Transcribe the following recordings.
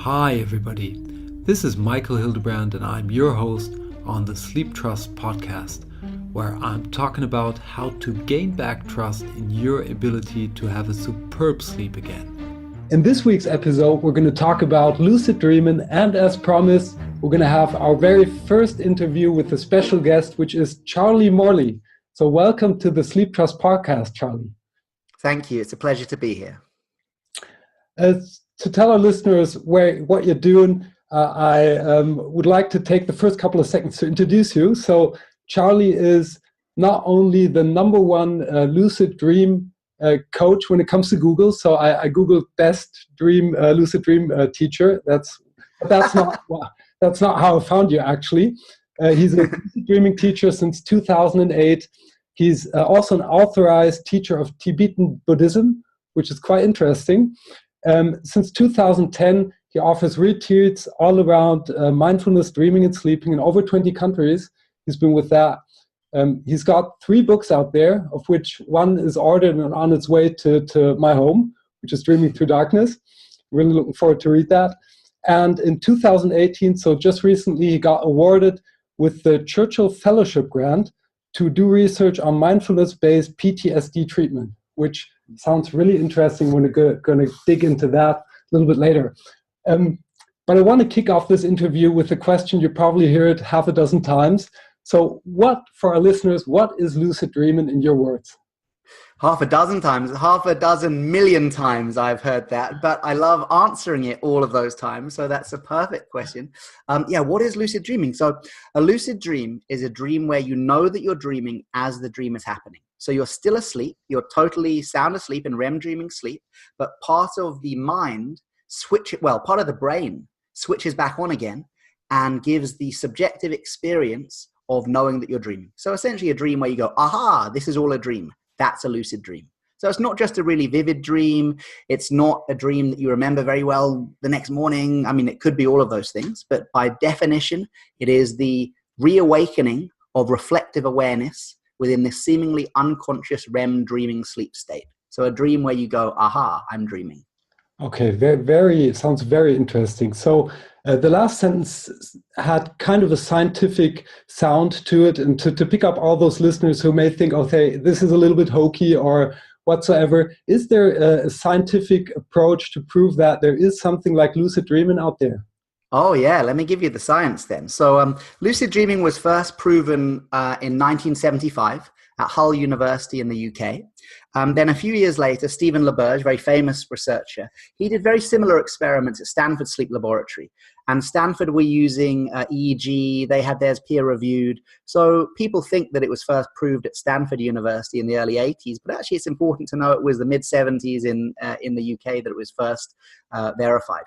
Hi everybody, this is Michael Hildebrand and I'm your host on the Sleeptrust podcast, where I'm talking about how to gain back trust in your ability to have a superb sleep again. In this week's episode, we're going to talk about lucid dreaming, and as promised, we're going to have our very first interview with a special guest, which is Charlie Morley. So welcome to the Sleeptrust podcast, Charlie. Thank you. It's a pleasure to be here. To tell our listeners what you're doing, I would like to take the first couple of seconds to introduce you. So Charlie is not only the number one lucid dream coach when it comes to Google. So I Googled best lucid dream teacher. That's not that's not how I found you actually. He's a lucid dreaming teacher since 2008. He's also an authorized teacher of Tibetan Buddhism, which is quite interesting. Since 2010, he offers retreats all around mindfulness, dreaming, and sleeping in over 20 countries. He's been with that. He's got 3 books out there, of which one is ordered and on its way to my home, which is Dreaming Through Darkness. Really looking forward to read that. And in 2018, so just recently, he got awarded with the Churchill Fellowship Grant to do research on mindfulness-based PTSD treatment, which sounds really interesting. We're going to dig into that a little bit later. But I want to kick off this interview with a question you probably heard half a dozen times. So for our listeners, what is lucid dreaming in your words? Half a dozen million times I've heard that, but I love answering it all of those times. So that's a perfect question. What is lucid dreaming? So a lucid dream is a dream where you know that you're dreaming as the dream is happening. So you're still asleep, you're totally sound asleep in REM dreaming sleep, but part of the mind part of the brain switches back on again and gives the subjective experience of knowing that you're dreaming. So essentially a dream where you go, aha, this is all a dream. That's a lucid dream. So it's not just a really vivid dream. It's not a dream that you remember very well the next morning. I mean, it could be all of those things, but by definition, it is the reawakening of reflective awareness within this seemingly unconscious REM dreaming sleep state. So a dream where you go, aha, I'm dreaming. Okay, sounds very interesting. So the last sentence had kind of a scientific sound to it, and to pick up all those listeners who may think, okay, this is a little bit hokey or whatsoever, is there a scientific approach to prove that there is something like lucid dreaming out there? Oh yeah, let me give you the science then. So lucid dreaming was first proven in 1975 at Hull University in the UK. Then a few years later, Stephen LaBerge, very famous researcher, he did very similar experiments at Stanford Sleep Laboratory. And Stanford were using EEG, they had theirs peer reviewed. So people think that it was first proved at Stanford University in the early 80s, but actually it's important to know it was the mid 70s in the UK that it was first verified.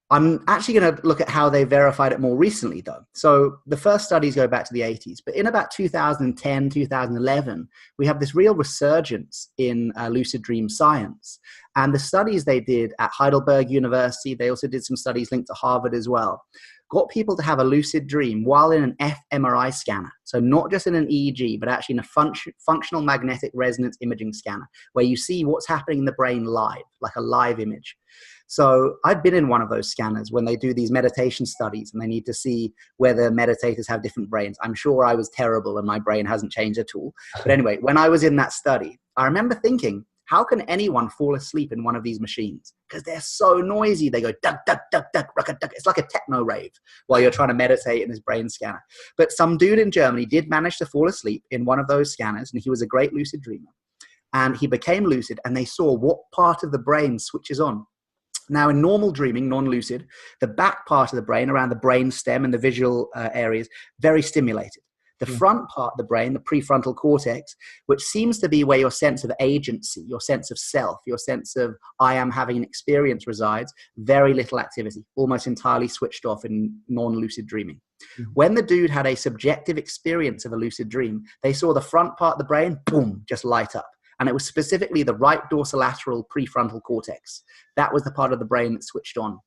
I'm actually going to look at how they verified it more recently, though. So the first studies go back to the 80s, but in about 2010, 2011, we have this real resurgence in lucid dream science. And the studies they did at Heidelberg University, they also did some studies linked to Harvard as well, got people to have a lucid dream while in an fMRI scanner. So not just in an EEG, but actually in a functional magnetic resonance imaging scanner, where you see what's happening in the brain live, like a live image. So I've been in one of those scanners when they do these meditation studies and they need to see whether meditators have different brains. I'm sure I was terrible and my brain hasn't changed at all. But anyway, when I was in that study, I remember thinking, how can anyone fall asleep in one of these machines? Because they're so noisy. They go, duck, duck, duck, duck, duck, duck. It's like a techno rave while you're trying to meditate in this brain scanner. But some dude in Germany did manage to fall asleep in one of those scanners, and he was a great lucid dreamer. And he became lucid, and they saw what part of the brain switches on. Now, in normal dreaming, non-lucid, the back part of the brain, around the brain stem and the visual areas, very stimulated. The front part of the brain, the prefrontal cortex, which seems to be where your sense of agency, your sense of self, your sense of I am having an experience resides, very little activity, almost entirely switched off in non-lucid dreaming. Mm-hmm. When the dude had a subjective experience of a lucid dream, they saw the front part of the brain, boom, just light up. And it was specifically the right dorsolateral prefrontal cortex. That was the part of the brain that switched on.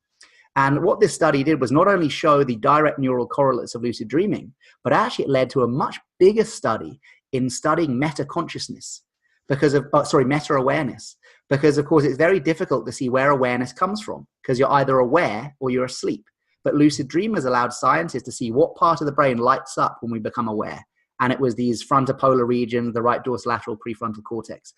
And what this study did was not only show the direct neural correlates of lucid dreaming, but actually it led to a much bigger study in studying meta-consciousness. meta-awareness, because of course it's very difficult to see where awareness comes from, because you're either aware or you're asleep. But lucid dreamers allowed scientists to see what part of the brain lights up when we become aware. And it was these frontopolar regions, the right dorsolateral prefrontal cortex.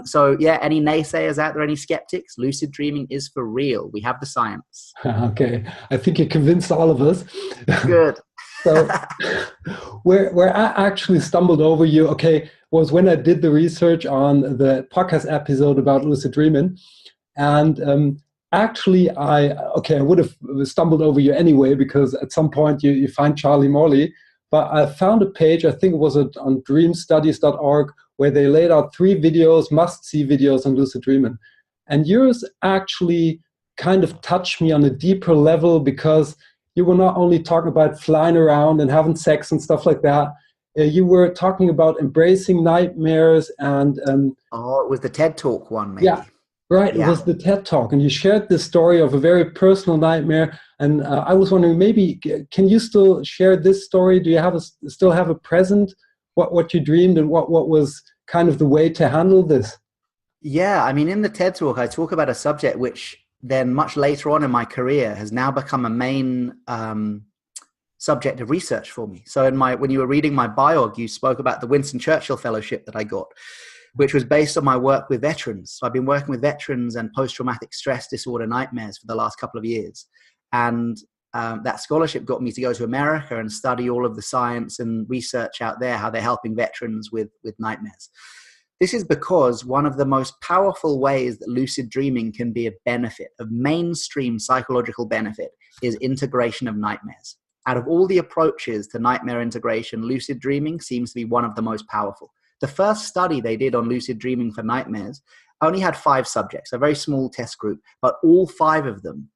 So yeah, any naysayers out there, any skeptics? Lucid dreaming is for real. We have the science. Okay, I think you convinced all of us. Good. So where I actually stumbled over you, okay, was when I did the research on the podcast episode about lucid dreaming. And actually, I would have stumbled over you anyway, because at some point you find Charlie Morley. But I found a page, I think it was on dreamstudies.org, where they laid out 3 videos, must-see videos on lucid dreaming. And yours actually kind of touched me on a deeper level, because you were not only talking about flying around and having sex and stuff like that. You were talking about embracing nightmares and... it was the TED Talk one, maybe. Yeah, right. Yeah. It was the TED Talk. And you shared this story of a very personal nightmare. And I was wondering, maybe, can you still share this story? Do you still have a present, what you dreamed, and what was kind of the way to handle this? Yeah, I mean, in the TED Talk, I talk about a subject which then much later on in my career has now become a main subject of research for me. So when you were reading my biog, you spoke about the Winston Churchill Fellowship that I got, which was based on my work with veterans. So I've been working with veterans and post-traumatic stress disorder nightmares for the last couple of years. And that scholarship got me to go to America and study all of the science and research out there, how they're helping veterans with nightmares. This is because one of the most powerful ways that lucid dreaming can be a benefit, a mainstream psychological benefit, is integration of nightmares. Out of all the approaches to nightmare integration, lucid dreaming seems to be one of the most powerful. The first study they did on lucid dreaming for nightmares only had 5 subjects, a very small test group, but all 5 of them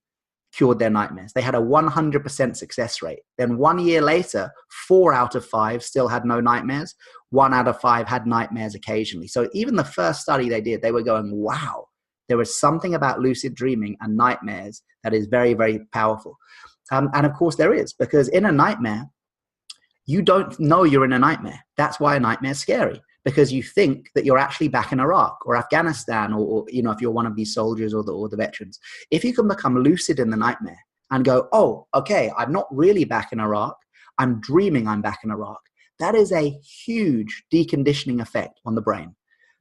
cured their nightmares. They had a 100% success rate. Then 1 year later, 4 out of 5 still had no nightmares. 1 out of 5 had nightmares occasionally. So even the first study they did, they were going, wow, there was something about lucid dreaming and nightmares that is very, very powerful. And of course there is, because in a nightmare, you don't know you're in a nightmare. That's why a nightmare is scary, because you think that you're actually back in Iraq or Afghanistan, or if you're one of these soldiers or the veterans. If you can become lucid in the nightmare and go, oh, okay, I'm not really back in Iraq, I'm dreaming I'm back in Iraq, that is a huge deconditioning effect on the brain.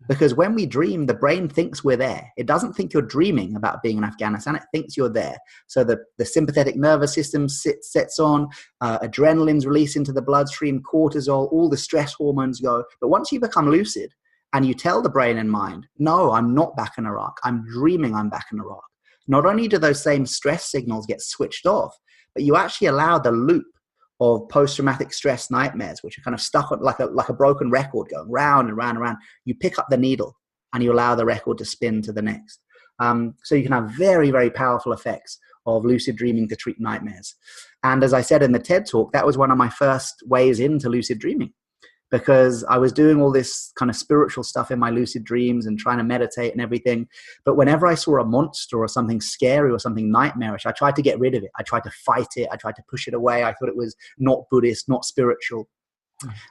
Because when we dream, the brain thinks we're there. It doesn't think you're dreaming about being in Afghanistan. It thinks you're there. So the sympathetic nervous system sets on, adrenaline's released into the bloodstream, cortisol, all the stress hormones go. But once you become lucid and you tell the brain and mind, no, I'm not back in Iraq, I'm dreaming I'm back in Iraq, not only do those same stress signals get switched off, but you actually allow the loop of post-traumatic stress nightmares, which are kind of stuck on like a broken record going round and round and round. You pick up the needle and you allow the record to spin to the next. So you can have very, very powerful effects of lucid dreaming to treat nightmares. And as I said in the TED Talk, that was one of my first ways into lucid dreaming, because I was doing all this kind of spiritual stuff in my lucid dreams and trying to meditate and everything. But whenever I saw a monster or something scary or something nightmarish, I tried to get rid of it. I tried to fight it. I tried to push it away. I thought it was not Buddhist, not spiritual.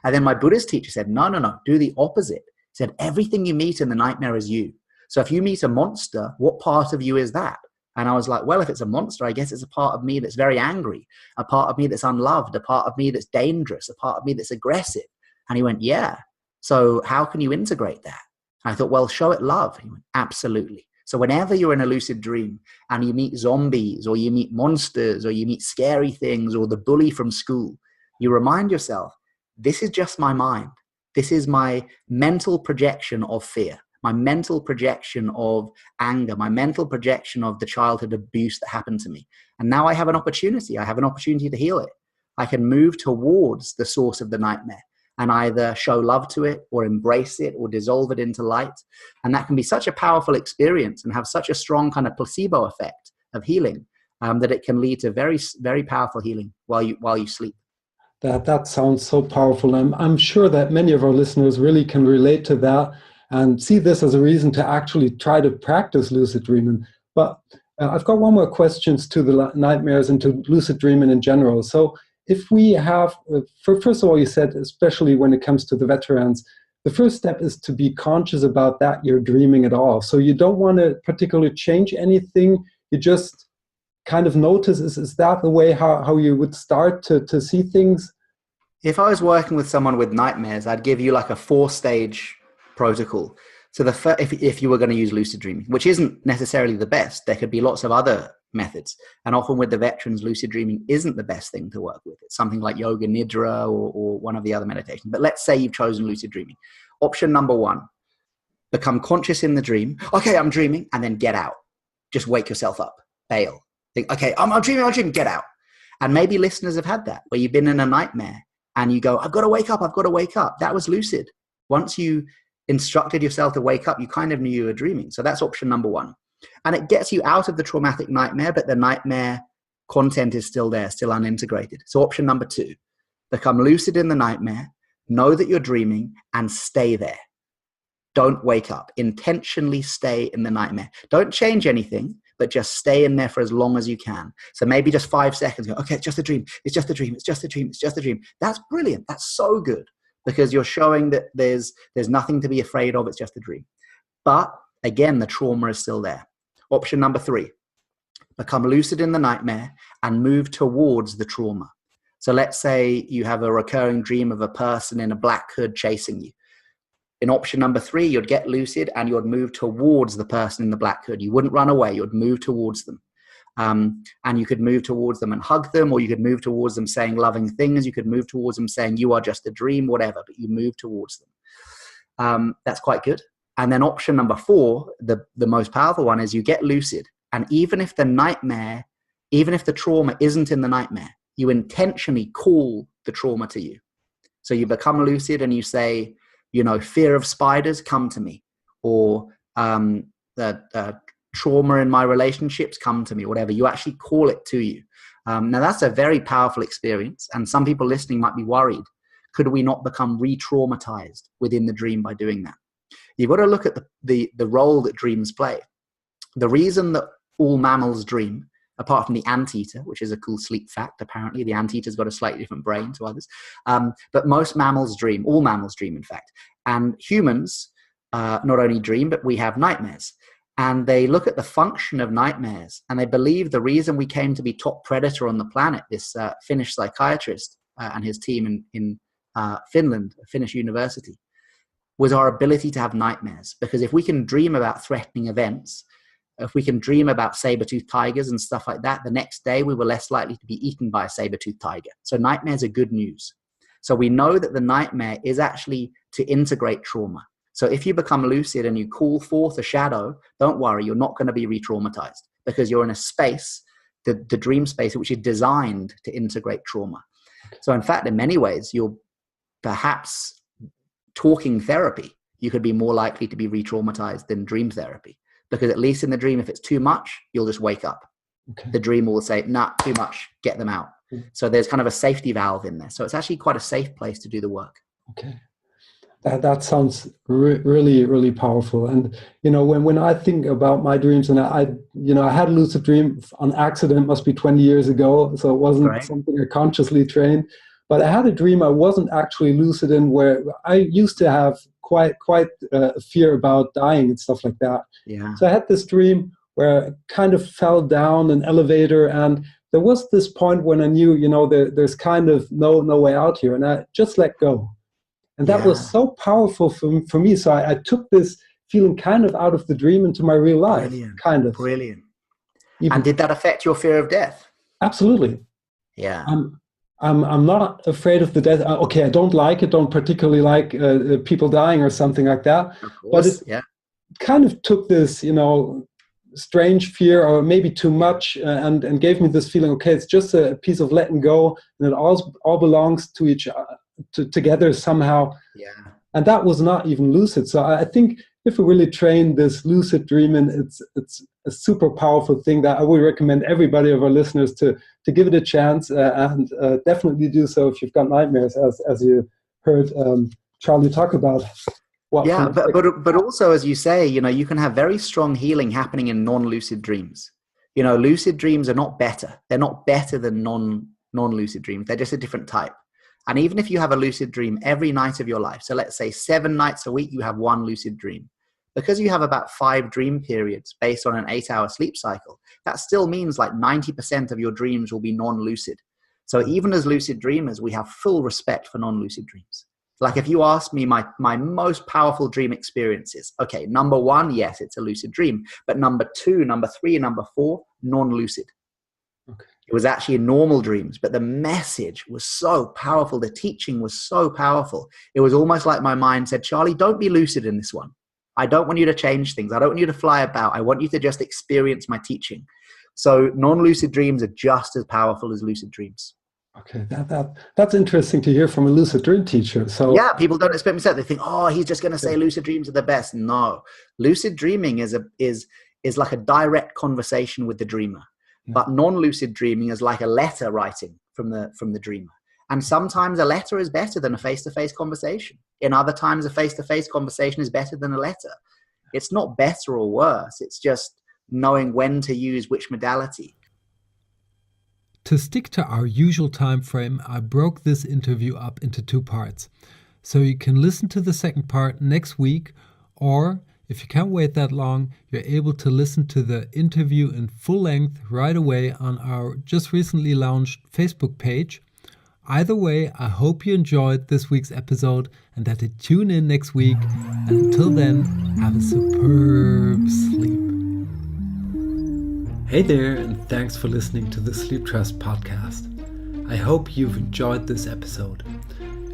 And then my Buddhist teacher said, no, do the opposite. He said, everything you meet in the nightmare is you. So if you meet a monster, what part of you is that? And I was like, well, if it's a monster, I guess it's a part of me that's very angry, a part of me that's unloved, a part of me that's dangerous, a part of me that's aggressive. And he went, yeah. So how can you integrate that? And I thought, well, show it love. He went, absolutely. So whenever you're in a lucid dream and you meet zombies or you meet monsters or you meet scary things or the bully from school, you remind yourself, this is just my mind. This is my mental projection of fear, my mental projection of anger, my mental projection of the childhood abuse that happened to me. And now I have an opportunity. I have an opportunity to heal it. I can move towards the source of the nightmare and either show love to it or embrace it or dissolve it into light. And that can be such a powerful experience and have such a strong kind of placebo effect of healing that it can lead to very, very powerful healing while you sleep. That sounds so powerful. I'm sure that many of our listeners really can relate to that and see this as a reason to actually try to practice lucid dreaming. But I've got one more question to the nightmares and to lucid dreaming in general. So if we have, first of all, you said, especially when it comes to the veterans, the first step is to be conscious about that you're dreaming at all. So you don't want to particularly change anything. You just kind of notice, is that the way how you would start to see things? If I was working with someone with nightmares, I'd give you like a 4-stage protocol. So if you were going to use lucid dreaming, which isn't necessarily the best, there could be lots of other methods. And often with the veterans, lucid dreaming isn't the best thing to work with. It's something like yoga nidra or one of the other meditations. But let's say you've chosen lucid dreaming. Option number 1, become conscious in the dream. Okay, I'm dreaming, and then get out. Just wake yourself up, bail. Think, okay, I'm dreaming, get out. And maybe listeners have had that, where you've been in a nightmare and you go, I've got to wake up. That was lucid. Once you instructed yourself to wake up, you kind of knew you were dreaming. So that's option number 1. And it gets you out of the traumatic nightmare, but the nightmare content is still there, still unintegrated. So option number 2, become lucid in the nightmare, know that you're dreaming, and stay there. Don't wake up. Intentionally stay in the nightmare. Don't change anything, but just stay in there for as long as you can. So maybe just 5 seconds, go, okay, it's just a dream. It's just a dream. It's just a dream. It's just a dream. That's brilliant. That's so good, because you're showing that there's nothing to be afraid of. It's just a dream. But again, the trauma is still there. Option number 3, become lucid in the nightmare and move towards the trauma. So let's say you have a recurring dream of a person in a black hood chasing you. In option number 3, you'd get lucid and you'd move towards the person in the black hood. You wouldn't run away. You'd move towards them. And you could move towards them and hug them, or you could move towards them saying loving things. You could move towards them saying, you are just a dream, whatever, but you move towards them. That's quite good. And then option number 4, the most powerful one, is you get lucid. And even if the trauma isn't in the nightmare, you intentionally call the trauma to you. So you become lucid and you say, fear of spiders, come to me. Or trauma in my relationships, come to me, whatever. You actually call it to you. Now, that's a very powerful experience. And some people listening might be worried. Could we not become re-traumatized within the dream by doing that? You've got to look at the role that dreams play. The reason that all mammals dream, apart from the anteater, which is a cool sleep fact, apparently, the anteater's got a slightly different brain to others. But most mammals dream, all mammals dream, in fact. And humans not only dream, but we have nightmares. And they look at the function of nightmares, and they believe the reason we came to be top predator on the planet, this Finnish psychiatrist and his team in Finland, a Finnish university, was our ability to have nightmares. Because if we can dream about threatening events, if we can dream about saber-toothed tigers and stuff like that, the next day we were less likely to be eaten by a saber-toothed tiger. So nightmares are good news. So we know that the nightmare is actually to integrate trauma. So if you become lucid and you call forth a shadow, don't worry, you're not going to be re-traumatized, because you're in a space, the dream space, which is designed to integrate trauma. So in fact, in many ways, you're perhaps talking therapy. You could be more likely to be re-traumatized than dream therapy, because at least in the dream, if it's too much, you'll just wake up. Okay. The dream will say, nah, too much, get them out. So there's kind of a safety valve in there. So it's actually quite a safe place to do the work. Okay. That sounds really, really powerful. And, when I think about my dreams, and I had a lucid dream on accident, must be 20 years ago. So it wasn't something I consciously trained, but I had a dream I wasn't actually lucid in, where I used to have quite a fear about dying and stuff like that. Yeah. So I had this dream where I kind of fell down an elevator, and there was this point when I knew, there's kind of no way out here, and I just let go. And that was so powerful for me. So I took this feeling kind of out of the dream into my real life. Brilliant. Kind of. Brilliant. And did that affect your fear of death? Absolutely. Yeah. I'm not afraid of the death. Okay, I don't particularly like people dying or something like that. Of course, but it kind of took this, strange fear, or maybe too much, and gave me this feeling, okay, it's just a piece of letting go, and it all belongs to each other. Together somehow. Yeah. And that was not even lucid. So I think if we really train this lucid dreaming, it's a super powerful thing that I would recommend everybody of our listeners to give it a chance, and definitely do so if you've got nightmares, as you heard Charlie talk about. But also, as you say, you can have very strong healing happening in non-lucid dreams. Lucid dreams are not better. They're not better than non-lucid dreams. They're just a different type. And even if you have a lucid dream every night of your life, so let's say 7 nights a week, you have one lucid dream. Because you have about 5 dream periods based on an 8-hour sleep cycle, that still means like 90% of your dreams will be non-lucid. So even as lucid dreamers, we have full respect for non-lucid dreams. Like if you ask me my most powerful dream experiences, okay, number 1, yes, it's a lucid dream. But number 2, number 3, number 4, non-lucid. Okay. It was actually normal dreams, but the message was so powerful. The teaching was so powerful. It was almost like my mind said, Charlie, don't be lucid in this one. I don't want you to change things. I don't want you to fly about. I want you to just experience my teaching. So non-lucid dreams are just as powerful as lucid dreams. Okay, that's interesting to hear from a lucid dream teacher. So yeah, people don't expect me to say it. They think, oh, he's just going to say lucid dreams are the best. No, lucid dreaming is like a direct conversation with the dreamer. But non-lucid dreaming is like a letter writing from the dreamer. And sometimes a letter is better than a face-to-face conversation. In other times, a face-to-face conversation is better than a letter. It's not better or worse. It's just knowing when to use which modality. To stick to our usual time frame, I broke this interview up into 2 parts. So you can listen to the second part next week, or if you can't wait that long, you're able to listen to the interview in full length right away on our just recently launched Facebook page. Either way, I hope you enjoyed this week's episode and that you tune in next week. And until then, have a superb sleep. Hey there, and thanks for listening to the Sleeptrust podcast. I hope you've enjoyed this episode.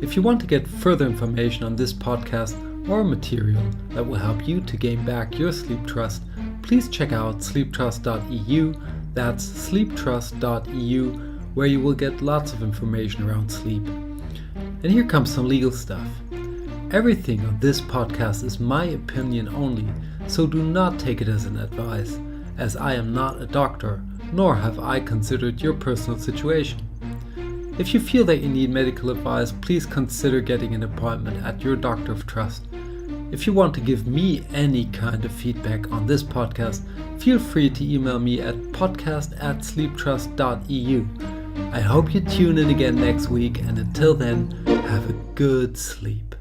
If you want to get further information on this podcast or material that will help you to gain back your sleep trust, please check out sleeptrust.eu. That's sleeptrust.eu, where you will get lots of information around sleep. And here comes some legal stuff. Everything on this podcast is my opinion only, so do not take it as an advice, as I am not a doctor, nor have I considered your personal situation. If you feel that you need medical advice, please consider getting an appointment at your doctor of trust. If you want to give me any kind of feedback on this podcast, feel free to email me at podcast@sleeptrust.eu. I hope you tune in again next week, and until then, have a good sleep.